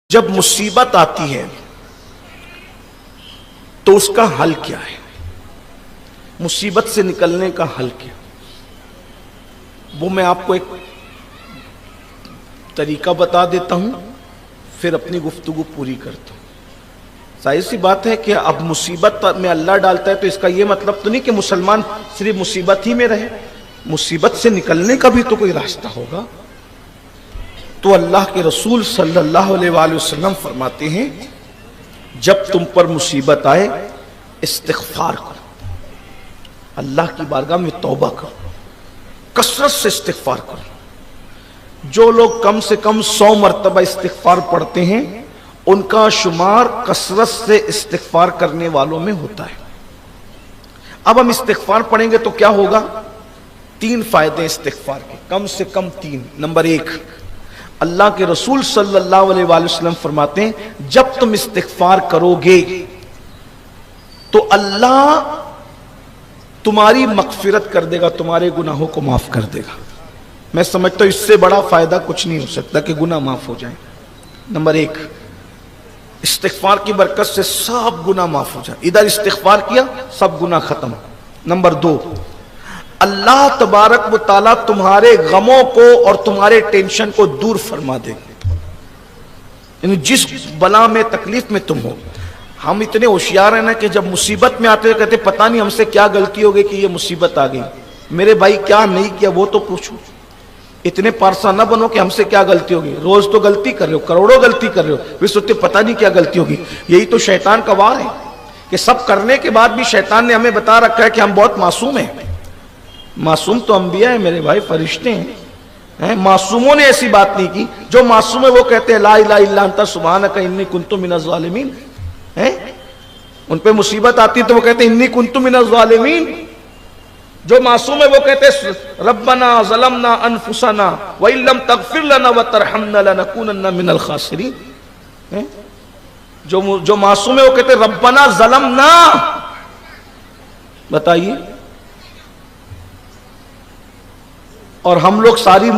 جب مصیبت آتی ہے تو اس کا حل کیا ہے؟ مصیبت سے نکلنے کا حل کیا؟ وہ میں آپ کو ایک طریقہ بتا دیتا ہوں، پھر اپنی گفتگو پوری کرتا ہوں۔ ظاہر سی بات ہے کہ اب مصیبت میں اللہ ڈالتا ہے تو اس کا یہ مطلب تو نہیں کہ مسلمان صرف مصیبت ہی میں رہے، مصیبت سے نکلنے کا بھی تو کوئی راستہ ہوگا۔ تو اللہ کے رسول صلی اللہ علیہ وآلہ وسلم فرماتے ہیں جب تم پر مصیبت آئے استغفار کرو، اللہ کی بارگاہ میں توبہ کرو، کثرت سے استغفار کرو۔ جو لوگ کم سے کم 100 مرتبہ استغفار پڑھتے ہیں ان کا شمار کثرت سے استغفار کرنے والوں میں ہوتا ہے۔ اب ہم استغفار پڑھیں گے تو کیا ہوگا؟ 3 فائدے استغفار کے، کم سے کم 3۔ نمبر 1، اللہ کے رسول صلی اللہ علیہ وآلہ وسلم فرماتے ہیں جب تم استغفار کرو گے تو اللہ تمہاری مغفرت کر دے گا، تمہارے گناہوں کو معاف کر دے گا۔ میں سمجھتا ہوں اس سے بڑا فائدہ کچھ نہیں ہو سکتا کہ گناہ معاف ہو جائیں۔ نمبر 1، استغفار کی برکت سے سب گناہ معاف ہو جائے، ادھر استغفار کیا سب گناہ ختم۔ نمبر 2، اللہ تبارک و تعالیٰ تمہارے غموں کو اور تمہارے ٹینشن کو دور فرما دے گا، یعنی جس بلا میں تکلیف میں تم ہو۔ ہم اتنے ہوشیار ہیں نا کہ جب مصیبت میں آتے ہیں کہتے پتہ نہیں ہم سے کیا غلطی ہو گئی کہ یہ مصیبت آ گئی، میرے بھائی کیا نہیں کیا وہ تو پوچھو۔ اتنے پارسا نہ بنو کہ ہم سے کیا غلطی ہوگی، روز تو غلطی کر رہے ہو، کروڑوں غلطی کر رہے ہو، پھر سوچتے پتہ نہیں کیا غلطی ہوگی۔ یہی تو شیطان کا وار ہے کہ سب کرنے کے بعد بھی شیطان نے ہمیں بتا رکھا ہے کہ ہم بہت معصوم ہیں۔ معصوم تو انبیاء ہیں میرے بھائی، فرشتے ہیں، معصوموں نے ایسی بات نہیں کی۔ جو معصوم ہے وہ کہتے ہیں لا الہ الا انت سبحانک انی کنت من الظالمین، ان پہ مصیبت آتی ہے تو وہ کہتے ہیں انی کنت من الظالمین۔ جو معصوم ہے وہ کہتے ہیں ربنا ظلمنا انفسنا وان لم تغفر لنا وترحمنا لنکونن من الخاسرین۔ جو معصوم ہے وہ کہتے ہیں ربنا ظلمنا۔ بتائیے، اور ہم لوگ ساری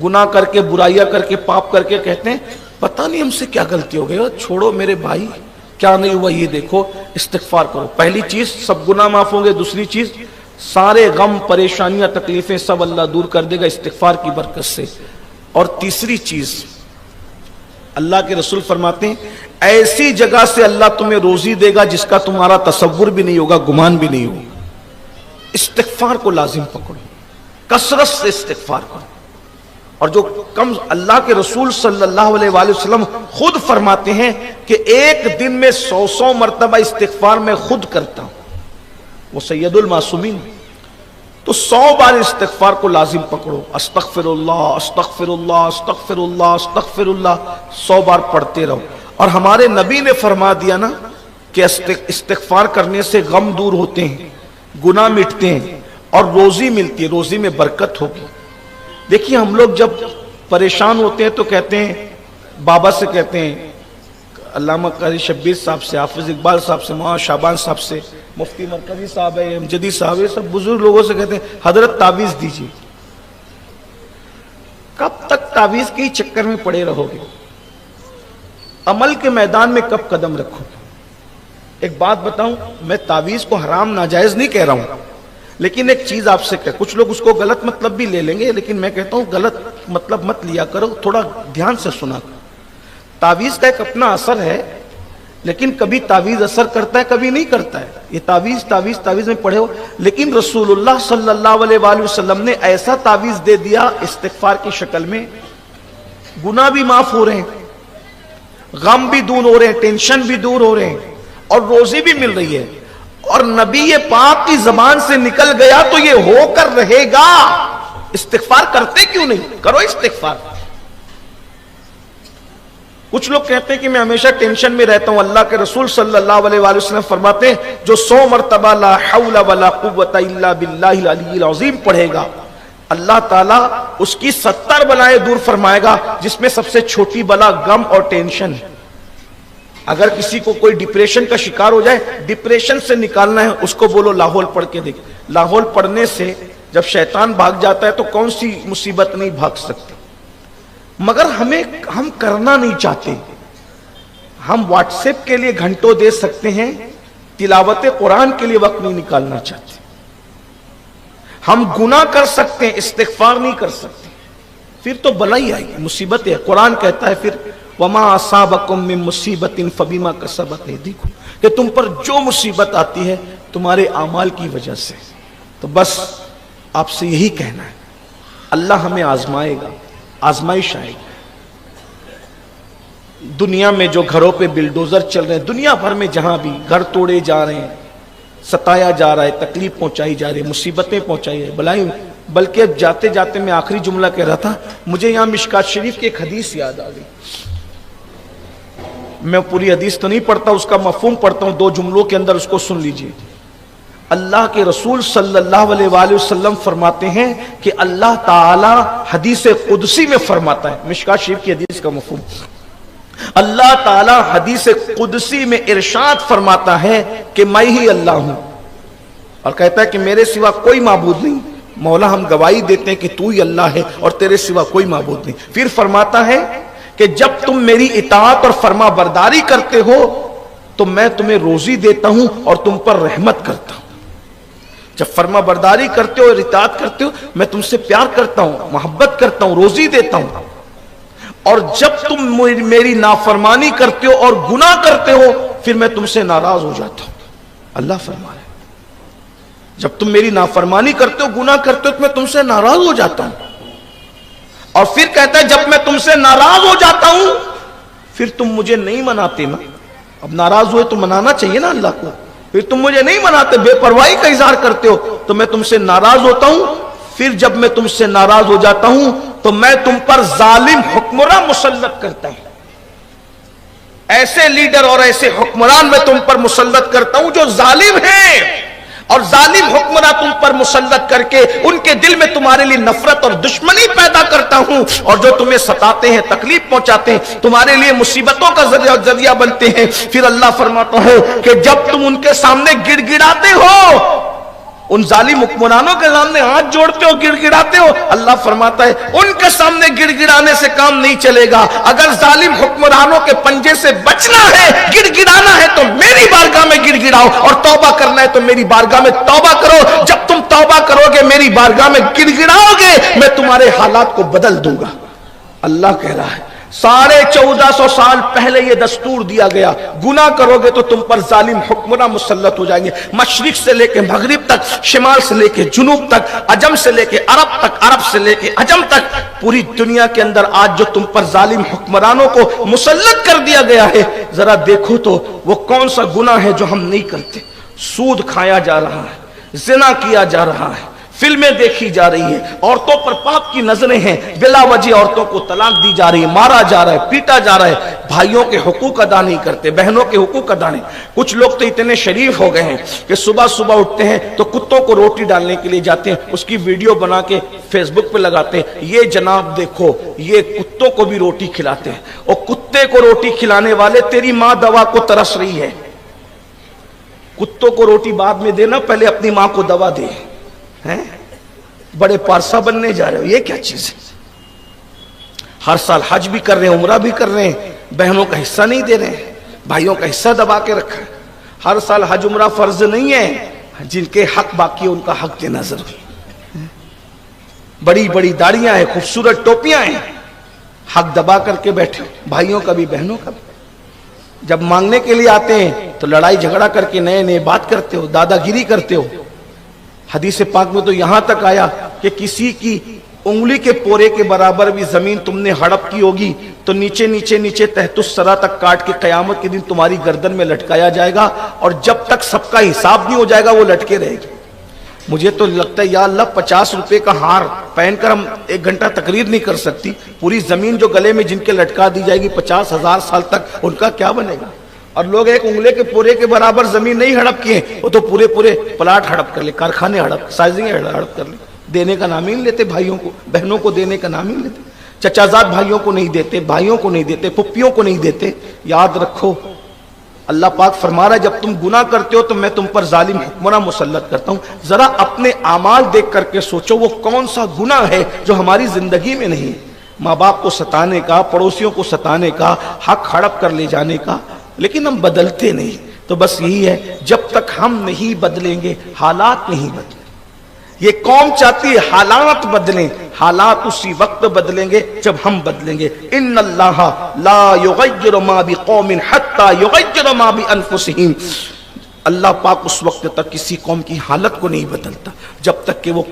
گناہ کر کے، برائیاں کر کے، پاپ کر کے کہتے ہیں پتہ نہیں ہم سے کیا غلطی ہو گئی۔ چھوڑو میرے بھائی، کیا نہیں ہوا یہ دیکھو، استغفار کرو۔ پہلی چیز سب گناہ معاف ہوں گے، دوسری چیز سارے غم، پریشانیاں، تکلیفیں سب اللہ دور کر دے گا استغفار کی برکت سے۔ اور تیسری چیز اللہ کے رسول فرماتے ہیں ایسی جگہ سے اللہ تمہیں روزی دے گا جس کا تمہارا تصور بھی نہیں ہوگا، گمان بھی نہیں ہوگا۔ استغفار کو لازم پکڑو، کثرت سے استغفار کرو۔ اور جو کم، اللہ کے رسول صلی اللہ علیہ وآلہ وسلم خود فرماتے ہیں کہ ایک دن میں 100 مرتبہ استغفار میں خود کرتا ہوں، وہ سید المعصومین۔ تو 100 بار استغفار کو لازم پکڑو، استغفر اللہ استغفر اللہ استغفر اللہ استغفر اللہ، 100 بار پڑھتے رہو۔ اور ہمارے نبی نے فرما دیا نا کہ استغفار کرنے سے غم دور ہوتے ہیں، گناہ مٹتے ہیں اور روزی ملتی ہے، روزی میں برکت ہوگی۔ دیکھیے ہم لوگ جب پریشان ہوتے ہیں تو کہتے ہیں، بابا سے کہتے ہیں، علامہ قاری شبیر صاحب سے، حافظ اقبال صاحب سے، مولانا شعبان صاحب سے، مفتی مرکزی صاحب ہے، امجدی صاحب ہے، سب بزرگ لوگوں سے کہتے ہیں حضرت تعویذ دیجیے۔ کب تک تعویذ کے چکر میں پڑے رہو گے؟ عمل کے میدان میں کب قدم رکھو گے؟ ایک بات بتاؤں، میں تعویذ کو حرام ناجائز نہیں کہہ رہا ہوں، لیکن ایک چیز آپ سے کہہ، کچھ لوگ اس کو غلط مطلب بھی لے لیں گے، لیکن میں کہتا ہوں غلط مطلب مت لیا کرو، تھوڑا دھیان سے سنا کرو۔ تعویذ کا ایک اپنا اثر ہے، لیکن کبھی تعویذ اثر کرتا ہے کبھی نہیں کرتا ہے۔ یہ تعویذ میں پڑھے ہو، لیکن رسول اللہ صلی اللہ علیہ وآلہ وسلم نے ایسا تعویذ دے دیا استغفار کی شکل میں، گناہ بھی معاف ہو رہے ہیں، غم بھی دور ہو رہے ہیں، ٹینشن بھی دور ہو رہے ہیں، اور روزی بھی مل رہی ہے۔ اور نبی پاک کی زبان سے نکل گیا تو یہ ہو کر رہے گا۔ استغفار کرتے کیوں نہیں؟ کرو استغفار۔ کچھ لوگ کہتے ہیں کہ میں ہمیشہ ٹینشن میں رہتا ہوں، اللہ کے رسول صلی اللہ علیہ وآلہ وسلم فرماتے ہیں جو 100 مرتبہ لا حول ولا قوت الا باللہ العلی العظیم پڑھے گا، اللہ تعالیٰ اس کی 70 بلائیں دور فرمائے گا، جس میں سب سے چھوٹی بلا غم اور ٹینشن ہے۔ اگر کسی کو کوئی ڈپریشن کا شکار ہو جائے، ڈپریشن سے نکالنا ہے، اس کو بولو لاہور پڑھ کے دیکھ۔ لاہور پڑھنے سے جب شیطان بھاگ جاتا ہے تو کون سی مصیبت نہیں بھاگ سکتی۔ مگر ہم کرنا نہیں چاہتے. ہم واٹس ایپ کے لیے گھنٹوں دے سکتے ہیں، تلاوت قرآن کے لیے وقت نہیں نکالنا چاہتے. ہم گناہ کر سکتے ہیں، استغفار نہیں کر سکتے. پھر تو بلائی آئے گی، مصیبت ہے. قرآن کہتا ہے پھر وَمَا أَصَابَكُم مِّن مُّصِيبَةٍ فَبِمَا كَسَبَتْ أَيْدِيكُمْ، کہ تم پر جو مصیبت آتی ہے تمہارے اعمال کی وجہ سے. تو بس آپ سے یہی کہنا ہے، اللہ ہمیں آزمائے گا، آزمائش آئے گی. دنیا میں جو گھروں پہ بلڈوزر چل رہے ہیں، دنیا بھر میں جہاں بھی گھر توڑے جا رہے ہیں، ستایا جا رہا ہے، تکلیف پہنچائی جا رہی ہے، مصیبتیں پہنچائی ہے، بلائیں. بلکہ جاتے جاتے میں آخری جملہ کہہ رہا تھا، مجھے یہاں مشکات شریف کی ایک حدیث یاد آ گئی. میں پوری حدیث تو نہیں پڑھتا، اس کا مفہوم پڑھتا ہوں، 2 جملوں کے اندر اس کو سن لیجئے. اللہ کے رسول صلی اللہ علیہ وآلہ وسلم فرماتے ہیں کہ اللہ تعالی حدیث قدسی میں فرماتا ہے، مشکات شریف کی حدیث کا مفہوم، اللہ تعالی حدیث قدسی میں ارشاد فرماتا ہے کہ میں ہی اللہ ہوں، اور کہتا ہے کہ میرے سوا کوئی معبود نہیں. مولا ہم گواہی دیتے ہیں کہ تو ہی اللہ ہے اور تیرے سوا کوئی معبود نہیں. پھر فرماتا ہے کہ جب تم میری اطاعت اور فرما برداری کرتے ہو تو میں تمہیں روزی دیتا ہوں اور تم پر رحمت کرتا ہوں. جب فرما برداری کرتے ہو اور اطاعت کرتے ہو میں تم سے پیار کرتا ہوں، محبت کرتا ہوں، روزی دیتا ہوں. اور جب تم میری نافرمانی کرتے ہو اور گناہ کرتے ہو پھر میں تم سے ناراض ہو جاتا ہوں. اللہ فرما رہے جب تم میری نافرمانی کرتے ہو، گناہ کرتے ہو تو میں تم سے ناراض ہو جاتا ہوں. اور پھر کہتا ہے جب میں تم سے ناراض ہو جاتا ہوں پھر تم مجھے نہیں مناتے نا. اب ناراض ہوئے تو منانا چاہیے نا اللہ کو. پھر تم مجھے نہیں مناتے، بے پرواہی کا اظہار کرتے ہو تو میں تم سے ناراض ہوتا ہوں. پھر جب میں تم سے ناراض ہو جاتا ہوں تو میں تم پر ظالم حکمراں مسلط کرتا ہوں. ایسے لیڈر اور ایسے حکمران میں تم پر مسلط کرتا ہوں جو ظالم ہیں، اور ظالم حکمراں تم پر مسلط کر کے ان کے دل میں تمہارے لیے نفرت اور دشمنی پیدا کرتا ہوں، اور جو تمہیں ستاتے ہیں، تکلیف پہنچاتے ہیں، تمہارے لیے مصیبتوں کا ذریعہ بنتے ہیں. پھر اللہ فرماتا ہے کہ جب تم ان کے سامنے گڑ گڑاتے ہو، ان ظالم حکمرانوں کے سامنے ہاتھ جوڑتے ہو، گڑ گڑاتے ہو، اللہ فرماتا ہے ان کے سامنے گڑ گڑانے سے کام نہیں چلے گا. اگر ظالم حکمرانوں کے پنجے سے بچنا ہے، گڑ گڑانا ہے تو میری بارگاہ میں گڑ گڑاؤ، اور توبہ کرنا ہے تو میری بارگاہ میں توبہ کرو. جب تم توبہ کرو گے، میری بارگاہ میں گڑ گڑاؤ گے، میں تمہارے حالات کو بدل دوں گا. اللہ کہہ رہا ہے 1450 سال پہلے یہ دستور دیا گیا، گناہ کرو گے تو تم پر ظالم حکمراں مسلط ہو جائیں گے. مشرق سے لے کے مغرب تک، شمال سے لے کے جنوب تک، عجم سے لے کے عرب تک، عرب سے لے کے عجم تک، پوری دنیا کے اندر آج جو تم پر ظالم حکمرانوں کو مسلط کر دیا گیا ہے، ذرا دیکھو تو وہ کون سا گناہ ہے جو ہم نہیں کرتے. سود کھایا جا رہا ہے، زنا کیا جا رہا ہے، فلمیں دیکھی جا رہی ہیں، عورتوں پر پاپ کی نظریں ہیں، بلا وجہ عورتوں کو طلاق دی جا رہی ہے، مارا جا رہا ہے، پیٹا جا رہا ہے. بھائیوں کے حقوق ادا نہیں کرتے، بہنوں کے حقوق ادا نہیں. کچھ لوگ تو اتنے شریف ہو گئے ہیں کہ صبح صبح اٹھتے ہیں تو کتوں کو روٹی ڈالنے کے لیے جاتے ہیں، اس کی ویڈیو بنا کے فیس بک پہ لگاتے ہیں، یہ جناب دیکھو یہ کتوں کو بھی روٹی کھلاتے ہیں. اور کتے کو روٹی کھلانے والے تیری ماں دوا کو ترس رہی ہے. کتوں کو روٹی بعد میں دینا، پہلے اپنی ماں کو دوا دے. ہیں بڑے پارسا بننے جا رہے ہو، یہ کیا چیز ہے؟ ہر سال حج بھی کر رہے ہیں، عمرہ بھی کر رہے ہیں، بہنوں کا حصہ نہیں دے رہے ہیں، بھائیوں کا حصہ دبا کے رکھا ہے. ہر سال حج عمرہ فرض نہیں ہے، جن کے حق باقی ان کا حق دینا ضروری. بڑی بڑی داڑیاں ہیں، خوبصورت ٹوپیاں ہیں، حق دبا کر کے بیٹھے، بھائیوں کا بھی بہنوں کا بھی. جب مانگنے کے لیے آتے ہیں تو لڑائی جھگڑا کر کے نئے نئے بات کرتے ہو، دادا گیری کرتے ہو. حدیث پاک میں تو یہاں تک آیا کہ کسی کی انگلی کے پورے کے برابر بھی زمین تم نے ہڑپ کی ہوگی تو نیچے نیچے نیچے تحت الثری تک کاٹ کے قیامت کے دن تمہاری گردن میں لٹکایا جائے گا، اور جب تک سب کا حساب نہیں ہو جائے گا وہ لٹکے رہے گی. مجھے تو لگتا ہے یا اللہ 50 روپے کا ہار پہن کر ہم 1 گھنٹہ تقریر نہیں کر سکتی. پوری زمین جو گلے میں جن کے لٹکا دی جائے گی 50,000 سال تک، ان کا کیا بنے گا؟ اور لوگ ایک انگلے کے پورے کے برابر زمین نہیں ہڑپ کیے، وہ تو پورے پلاٹ ہڑپ کر لے، کارخانے ہڑپ، سائزنگ ہڑپ کر لے. دینے کا نام ہی نہیں لیتے، بھائیوں کو بہنوں کو دینے کا نام ہی نہیں لیتے. چچا زاد بھائیوں کو نہیں دیتے، بھائیوں کو نہیں دیتے، پھپھیوں کو نہیں دیتے. یاد رکھو اللہ پاک فرما رہا ہے جب تم گناہ کرتے ہو تو میں تم پر ظالم حکمراں مسلط کرتا ہوں. ذرا اپنے اعمال دیکھ کر کے سوچو وہ کون سا گناہ ہے جو ہماری زندگی میں نہیں ہے. ماں باپ کو ستانے کا، پڑوسیوں کو ستانے کا، حق ہڑپ کر لے جانے کا، لیکن ہم بدلتے نہیں۔ تو بس یہی ہے، جب تک ہم نہیں بدلیں گے حالات نہیں بدلیں۔ یہ قوم چاہتی ہے حالات بدلیں، حالات اسی وقت بدلیں گے جب ہم بدلیں گے۔ ان اللہ لا یغیر ما بقوم حتی یغیر ما بانفسہم، اللہ پاک اس وقت تک کسی قوم کی حالت کو نہیں بدلتا جب تک کہ وہ